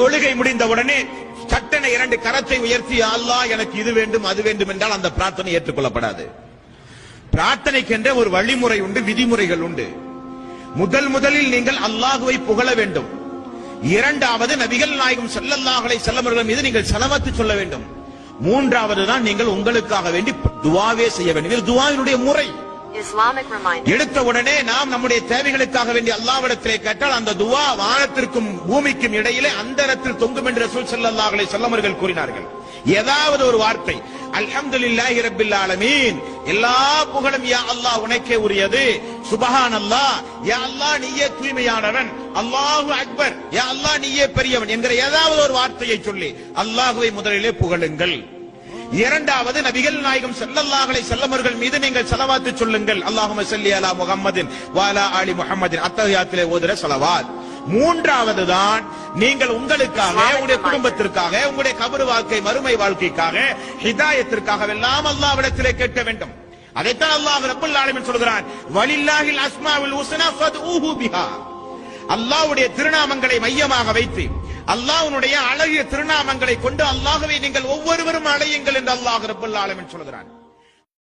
தொழுகை முடிந்தவுடனே சட்டென இரண்டு கரத்தை உயர்த்தி அல்லாஹ் எனக்கு இது வேண்டும் அது வேண்டும் என்றால் அந்த பிரார்த்தனை ஏற்றுக்கொள்ளப்படாது. பிரார்த்தனைக்கென்ற ஒரு வழிமுறை உண்டு, விதிமுறைகள் உண்டு. முதலில் நீங்கள் அல்லாஹுவை புகழ வேண்டும். இரண்டாவது நபிகள் நாயகம் ஸல்லல்லாஹு அலைஹி வஸல்லம் அவர்கள் மீது நீங்கள் ஸலவாத் சொல்ல வேண்டும். மூன்றாவது தான் நீங்கள் உங்களுக்காக வேண்டி துஆவே செய்ய வேண்டும். இது துஆவினுடைய முறை. எடுத்த உடனே நாம் நம்முடைய தேவைகளுக்காக வேண்டி அல்லாஹ்விடத்திலே கேட்டால் அந்த துஆ வானத்திற்கும் பூமிக்கும் இடையிலே அந்தரத்தில் தொங்கும் என்று ரசூல் ஸல்லல்லாஹு அலைஹி வஸல்லம் அவர்கள் கூறினார்கள். ஏதாவது ஒரு வார்த்தை அல்ஹம்துலில்லாஹி ரப்பில் ஆலமீன், எல்லா புகழும் யா அல்லாஹ் உனக்கே உரியது, சுப்ஹானல்லாஹ், யா அல்லாஹ் நீயே தூய்மையானவன், அல்லாஹு அக்பர், யா அல்லாஹ் நீயே பெரியவன் என்கிற ஏதாவது ஒரு வார்த்தையை சொல்லி அல்லாஹ்வை முதலிலே புகழுங்கள். இரண்டாவது நபிகள் நாயகம் ஸல்லல்லாஹு அலைஹி வஸல்லம் அவர்கள் மீது நீங்கள் ஸலவாத் சொல்லுங்கள். அல்லாஹும்ம ஸல்லி அலா முஹம்மதின் வ அலா ஆலி முஹம்மதின், அத்தஹியாத்திலே ஓதுற ஸலவாத். மூன்றாவது தான் நீங்கள் உங்களுக்காக, உங்களுடைய குடும்பத்திற்காக, உங்களுடைய கபர் வாழ்க்கை மறுமை வாழ்க்கைக்காக, ஹிதாயத்திற்காக எல்லாம் அல்லாஹ்விடத்திலே கேட்க வேண்டும். அதைத்தான் அல்லாஹ் ரப்பல் ஆலமீன் சொல்கிறான், வலில்லாஹில் அஸ்மாஉல் ஹுஸ்னா ஃபத்ஊஹு பிஹா. அல்லாஹ்வுடைய திருநாமங்களை மையமாக வைத்து அல்லாஹ்வுடைய அழகிய திருநாமங்களை கொண்டு அல்லாஹ்வை நீங்கள் ஒவ்வொருவரும் அழையுங்கள் என்று அல்லாஹ் ரப்பல் ஆலமீன் சொல்கிறான்.